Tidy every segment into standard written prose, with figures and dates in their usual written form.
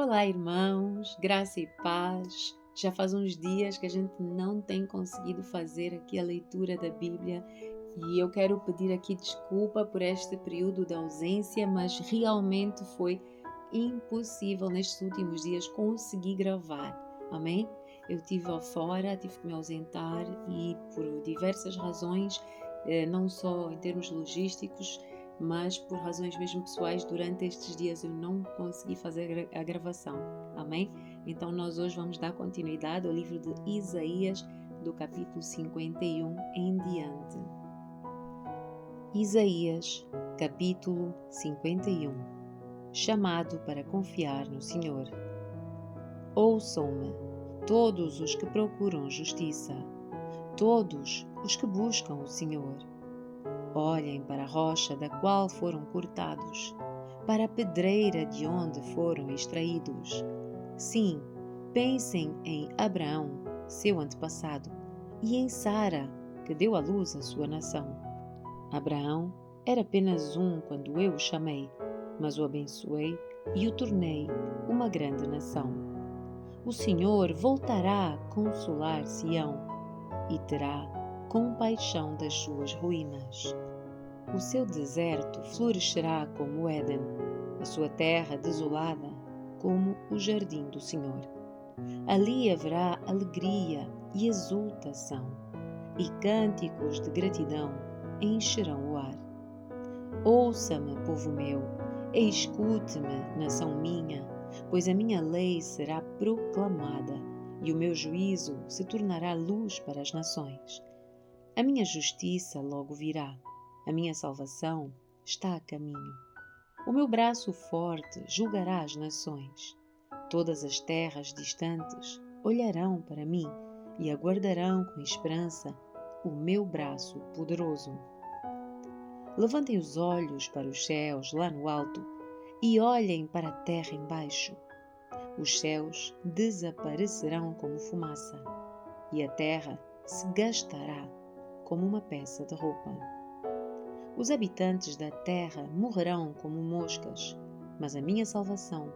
Olá, irmãos, graça e paz. Já faz uns dias que a gente não tem conseguido fazer aqui a leitura da Bíblia e eu quero pedir aqui desculpa por este período de ausência, mas realmente foi impossível nestes últimos dias conseguir gravar. Amém? Eu estive fora, tive que me ausentar e por diversas razões, não só em termos logísticos, mas por razões mesmo pessoais, durante estes dias eu não consegui fazer a gravação. Amém? Então nós hoje vamos dar continuidade ao livro de Isaías, do capítulo 51 em diante. Isaías, capítulo 51. Chamado para confiar no Senhor. Ouçam-me, todos os que procuram justiça, todos os que buscam o Senhor. Olhem para a rocha da qual foram cortados, para a pedreira de onde foram extraídos. Sim, pensem em Abraão, seu antepassado, e em Sara, que deu à luz a sua nação. Abraão era apenas um quando eu o chamei, mas o abençoei e o tornei uma grande nação. O Senhor voltará a consolar Sião e terá compaixão das suas ruínas. O seu deserto florescerá como o Éden, a sua terra desolada como o jardim do Senhor. Ali haverá alegria e exultação, e cânticos de gratidão encherão o ar. Ouça-me, povo meu, e escute-me, nação minha, pois a minha lei será proclamada, e o meu juízo se tornará luz para as nações. A minha justiça logo virá, a minha salvação está a caminho. O meu braço forte julgará as nações. Todas as terras distantes olharão para mim e aguardarão com esperança o meu braço poderoso. Levantem os olhos para os céus lá no alto e olhem para a terra embaixo. Os céus desaparecerão como fumaça e a terra se gastará como uma peça de roupa. Os habitantes da terra morrerão como moscas, mas a minha salvação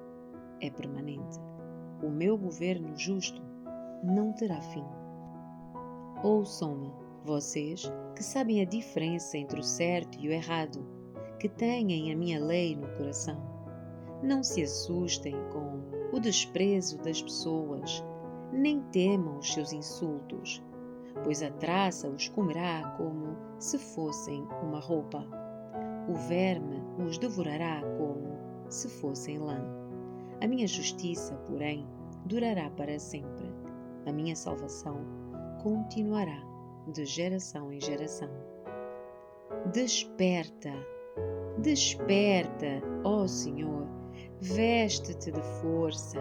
é permanente. O meu governo justo não terá fim. Ouçam-me, vocês que sabem a diferença entre o certo e o errado, que têm a minha lei no coração. Não se assustem com o desprezo das pessoas, nem temam os seus insultos, pois a traça os comerá como se fossem uma roupa. O verme os devorará como se fossem lã. A minha justiça, porém, durará para sempre. A minha salvação continuará de geração em geração. Desperta, desperta, ó Senhor, veste-te de força,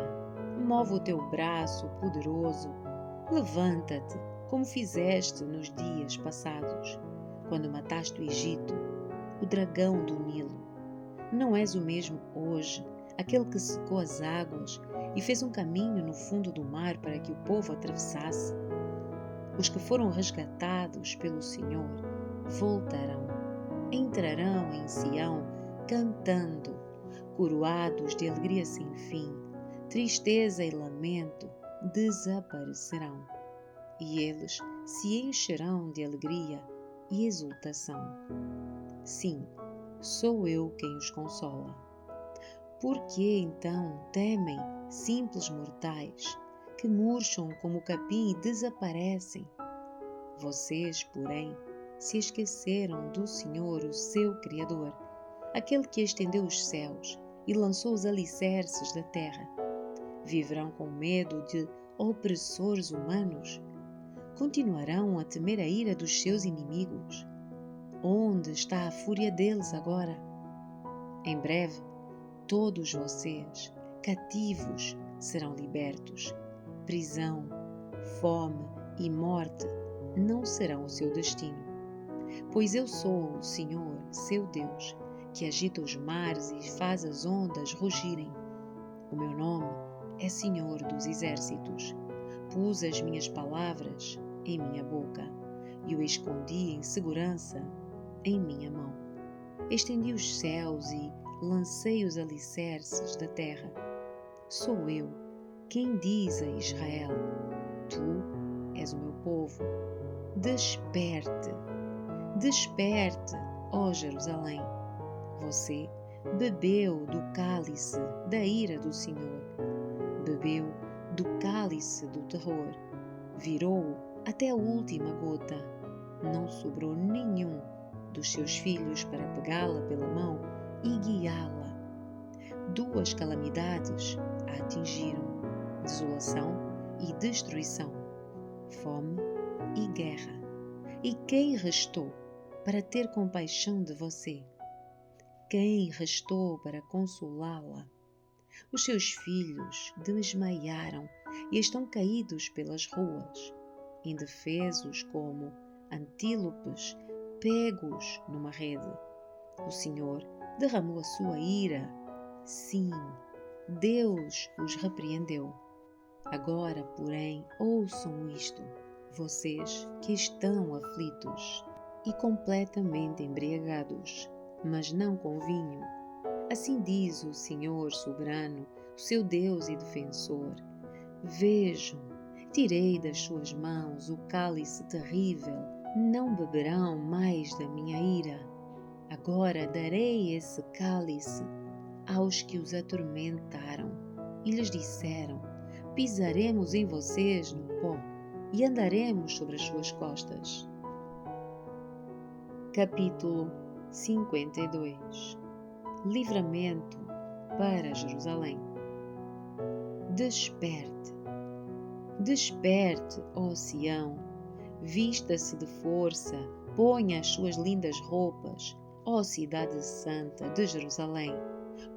move o teu braço poderoso, levanta-te, como fizeste nos dias passados, quando mataste o Egito, o dragão do Nilo. Não és o mesmo hoje, aquele que secou as águas e fez um caminho no fundo do mar para que o povo atravessasse? Os que foram resgatados pelo Senhor voltarão, entrarão em Sião cantando, coroados de alegria sem fim. Tristeza e lamento desaparecerão, e eles se encherão de alegria e exultação. Sim, sou eu quem os consola. Por que então temem, simples mortais, que murcham como o capim e desaparecem? Vocês, porém, se esqueceram do Senhor, o seu Criador, aquele que estendeu os céus e lançou os alicerces da terra. Viverão com medo de opressores humanos? Continuarão a temer a ira dos seus inimigos? Onde está a fúria deles agora? Em breve, todos vocês, cativos, serão libertos. Prisão, fome e morte não serão o seu destino. Pois eu sou o Senhor, seu Deus, que agita os mares e faz as ondas rugirem. O meu nome é Senhor dos Exércitos. Pus as minhas palavras em minha boca e o escondi em segurança em minha mão. Estendi os céus e lancei os alicerces da terra. Sou eu quem diz a Israel: Tu és o meu povo. Desperte, desperte, ó Jerusalém. Você bebeu do cálice da ira do Senhor, bebeu do cálice do terror, virou até a última gota. Não sobrou nenhum dos seus filhos para pegá-la pela mão e guiá-la. Duas calamidades a atingiram: desolação e destruição, fome e guerra. E quem restou para ter compaixão de você? Quem restou para consolá-la? Os seus filhos desmaiaram e estão caídos pelas ruas, indefesos como antílopes pegos numa rede. O Senhor derramou a sua ira. Sim, Deus os repreendeu. Agora, porém, ouçam isto, vocês que estão aflitos e completamente embriagados, mas não com vinho. Assim diz o Senhor soberano, o seu Deus e defensor: Vejam, tirei das suas mãos o cálice terrível, não beberão mais da minha ira. Agora darei esse cálice aos que os atormentaram, e lhes disseram: Pisaremos em vocês no pó e andaremos sobre as suas costas. Capítulo 52. Livramento para Jerusalém. Desperte, desperte, ó Sião, vista-se de força, ponha as suas lindas roupas, ó cidade santa de Jerusalém,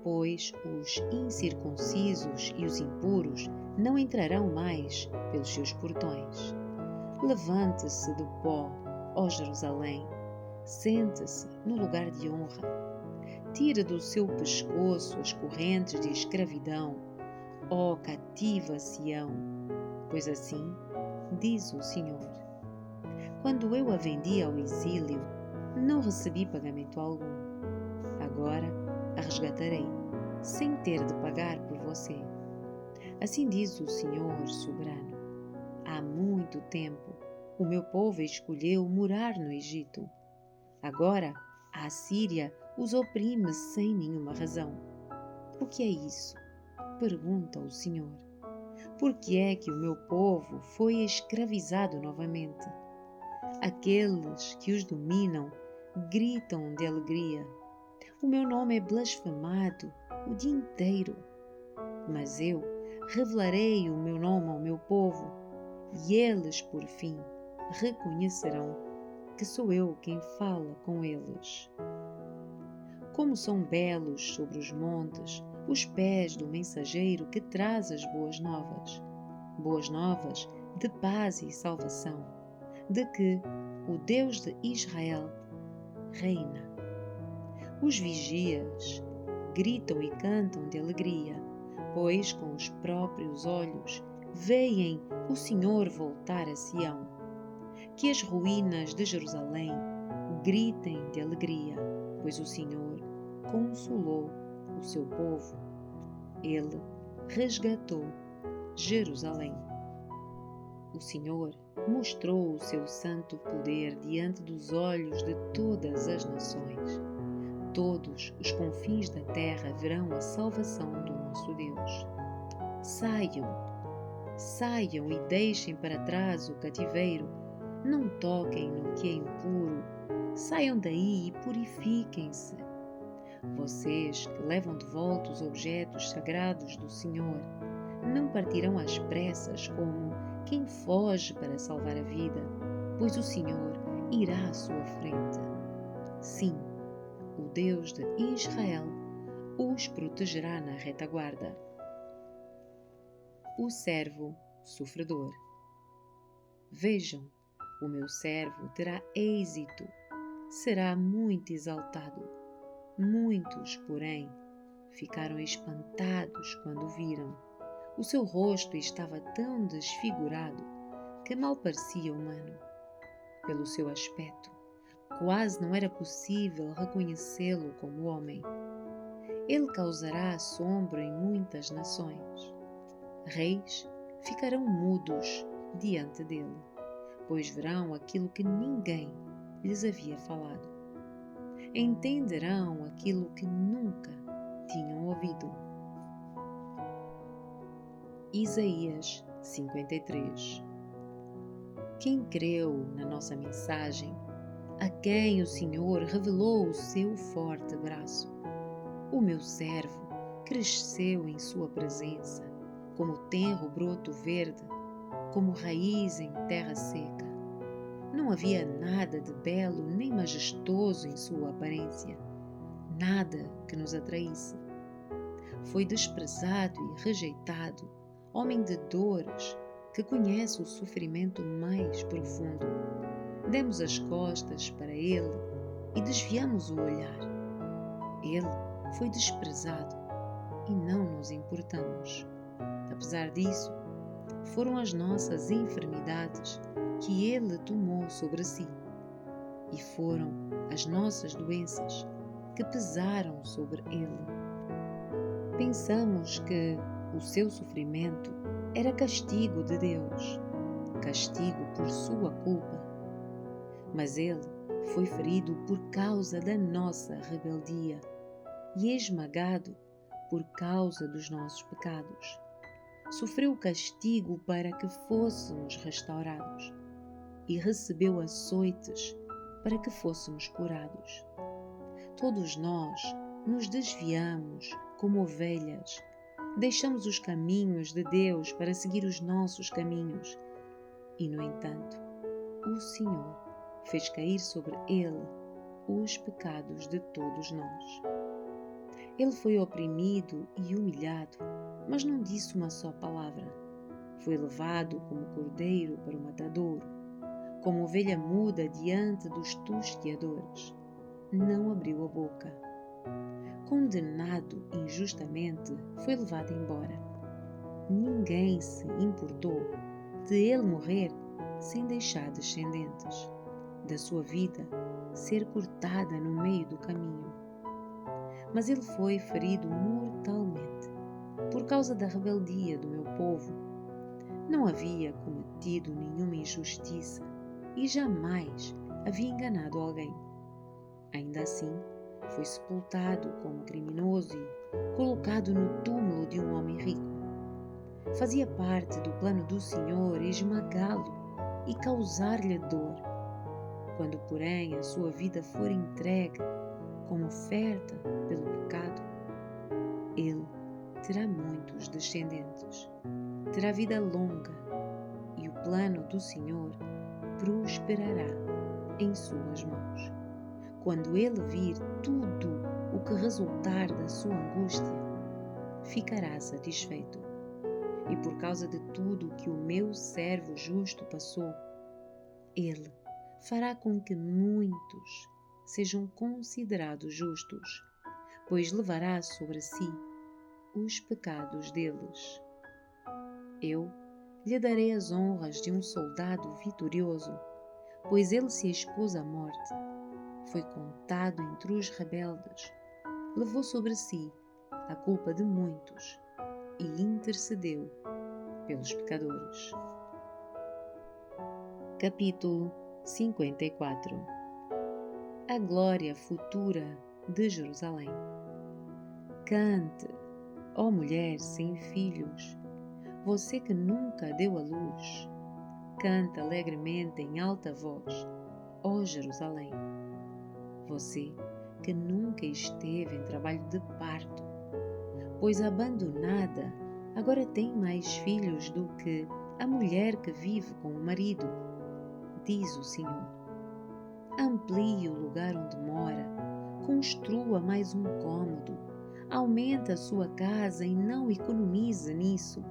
pois os incircuncisos e os impuros não entrarão mais pelos seus portões. Levante-se do pó, ó Jerusalém, sente-se no lugar de honra. Tira do seu pescoço as correntes de escravidão, ó cativa Sião, pois assim diz o Senhor: Quando eu a vendi ao exílio, não recebi pagamento algum. Agora a resgatarei, sem ter de pagar por você. Assim diz o Senhor soberano: Há muito tempo o meu povo escolheu morar no Egito. Agora a Assíria os oprime sem nenhuma razão. O que é isso? Pergunta o Senhor. Por que é que o meu povo foi escravizado novamente? Aqueles que os dominam gritam de alegria. O meu nome é blasfemado o dia inteiro. Mas eu revelarei o meu nome ao meu povo, e eles, por fim, reconhecerão que sou eu quem fala com eles. Como são belos sobre os montes os pés do mensageiro que traz as boas novas de paz e salvação, de que o Deus de Israel reina. Os vigias gritam e cantam de alegria, pois com os próprios olhos veem o Senhor voltar a Sião. Que as ruínas de Jerusalém gritem de alegria, pois o Senhor consolou o seu povo. Ele resgatou Jerusalém. O Senhor mostrou o seu santo poder diante dos olhos de todas as nações. Todos os confins da terra verão a salvação do nosso Deus. Saiam, saiam e deixem para trás o cativeiro. Não toquem no que é impuro. Saiam daí e purifiquem-se. Vocês que levam de volta os objetos sagrados do Senhor, não partirão às pressas como quem foge para salvar a vida, pois o Senhor irá à sua frente. Sim, o Deus de Israel os protegerá na retaguarda. O servo sofredor. Vejam, o meu servo terá êxito, será muito exaltado. Muitos, porém, ficaram espantados quando o viram. O seu rosto estava tão desfigurado que mal parecia humano. Pelo seu aspecto, quase não era possível reconhecê-lo como homem. Ele causará assombro em muitas nações. Reis ficarão mudos diante dele, pois verão aquilo que ninguém lhes havia falado. Entenderão aquilo que nunca tinham ouvido. Isaías 53. Quem creu na nossa mensagem, a quem o Senhor revelou o seu forte braço? O meu servo cresceu em sua presença, como tenro broto verde, como raiz em terra seca. Não havia nada de belo nem majestoso em sua aparência, nada que nos atraísse. Foi desprezado e rejeitado, homem de dores, que conhece o sofrimento mais profundo. Demos as costas para ele e desviamos o olhar. Ele foi desprezado e não nos importamos. Apesar disso, foram as nossas enfermidades que ele tomou sobre si, e foram as nossas doenças que pesaram sobre ele. Pensamos que o seu sofrimento era castigo de Deus, castigo por sua culpa. Mas ele foi ferido por causa da nossa rebeldia e esmagado por causa dos nossos pecados. Sofreu o castigo para que fôssemos restaurados e recebeu açoites para que fôssemos curados. Todos nós nos desviamos como ovelhas, deixamos os caminhos de Deus para seguir os nossos caminhos e, no entanto, o Senhor fez cair sobre ele os pecados de todos nós. Ele foi oprimido e humilhado, mas não disse uma só palavra. Foi levado como cordeiro para o matadouro, como ovelha muda diante dos tosqueadores. Não abriu a boca. Condenado injustamente, foi levado embora. Ninguém se importou de ele morrer sem deixar descendentes, da sua vida ser cortada no meio do caminho. Mas ele foi ferido mortalmente por causa da rebeldia do meu povo. Não havia cometido nenhuma injustiça e jamais havia enganado alguém. Ainda assim, foi sepultado como criminoso e colocado no túmulo de um homem rico. Fazia parte do plano do Senhor esmagá-lo e causar-lhe dor. Quando, porém, a sua vida for entregue como oferta pelo pecado, ele terá muitos descendentes, terá vida longa e o plano do Senhor prosperará em suas mãos. Quando ele vir tudo o que resultar da sua angústia, ficará satisfeito. E por causa de tudo que o meu servo justo passou, ele fará com que muitos sejam considerados justos, pois levará sobre si os pecados deles. Eu lhe darei as honras de um soldado vitorioso, pois ele se expôs à morte. Foi contado entre os rebeldes, levou sobre si a culpa de muitos e intercedeu pelos pecadores. Capítulo 54. A glória futura de Jerusalém. Cante, ó mulher sem filhos, você que nunca deu à luz. Canta alegremente em alta voz, ó Jerusalém. Você que nunca esteve em trabalho de parto, pois abandonada agora tem mais filhos do que a mulher que vive com o marido, diz o Senhor. Amplie o lugar onde mora, construa mais um cômodo, aumente a sua casa e não economize nisso,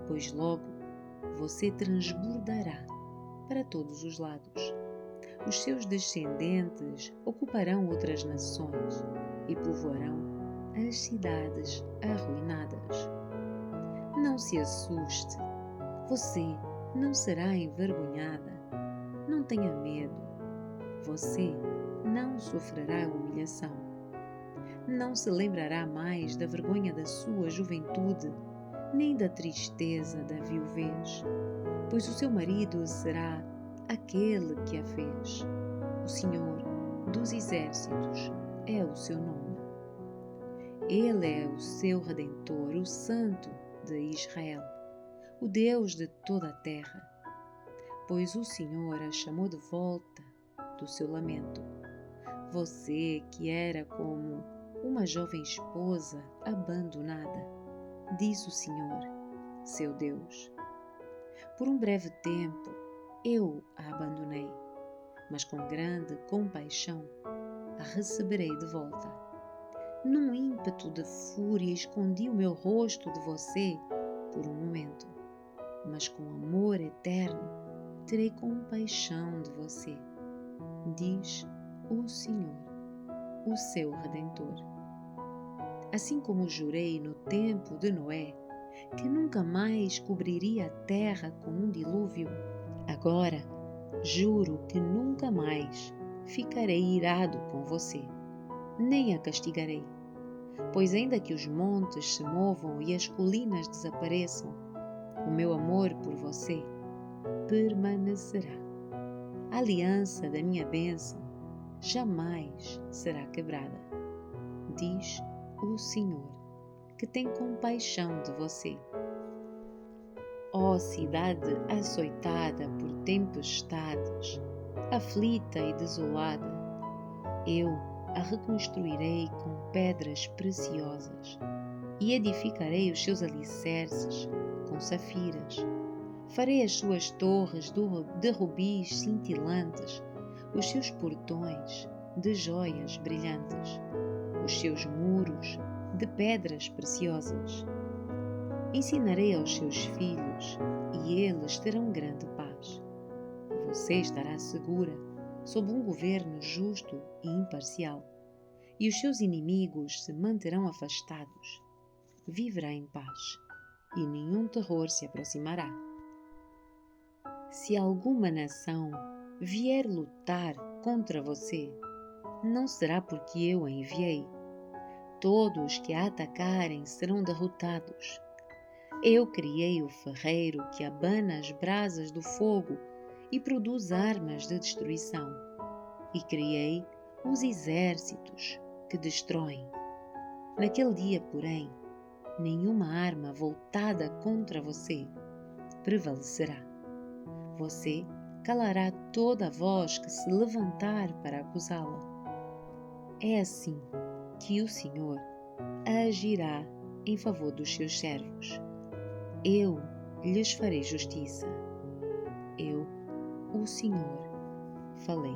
pois logo você transbordará para todos os lados. Os seus descendentes ocuparão outras nações e povoarão as cidades arruinadas. Não se assuste, você não será envergonhada. Não tenha medo, você não sofrerá humilhação. Não se lembrará mais da vergonha da sua juventude, nem da tristeza da viuvez, pois o seu marido será aquele que a fez. O Senhor dos Exércitos é o seu nome. Ele é o seu Redentor, o Santo de Israel, o Deus de toda a terra, pois o Senhor a chamou de volta do seu lamento. Você que era como uma jovem esposa abandonada, diz o Senhor, seu Deus. Por um breve tempo eu a abandonei, mas com grande compaixão a receberei de volta. Num ímpeto de fúria escondi o meu rosto de você por um momento, mas com amor eterno terei compaixão de você, diz o Senhor, o seu Redentor. Assim como jurei no tempo de Noé, que nunca mais cobriria a terra com um dilúvio, agora juro que nunca mais ficarei irado com você, nem a castigarei. Pois ainda que os montes se movam e as colinas desapareçam, o meu amor por você permanecerá. A aliança da minha bênção jamais será quebrada, diz o Senhor, que tem compaixão de você. Ó cidade açoitada por tempestades, aflita e desolada, eu a reconstruirei com pedras preciosas e edificarei os seus alicerces com safiras. Farei as suas torres de rubis cintilantes, os seus portões de joias brilhantes, os seus muros de pedras preciosas. Ensinarei aos seus filhos e eles terão grande paz. Você estará segura sob um governo justo e imparcial, e os seus inimigos se manterão afastados. Viverá em paz, e nenhum terror se aproximará. Se alguma nação vier lutar contra você, não será porque eu a enviei. Todos que a atacarem serão derrotados. Eu criei o ferreiro que abana as brasas do fogo e produz armas de destruição. E criei os exércitos que destroem. Naquele dia, porém, nenhuma arma voltada contra você prevalecerá. Você calará toda a voz que se levantar para acusá-la. É assim que o Senhor agirá em favor dos seus servos. Eu lhes farei justiça. Eu, o Senhor, falei.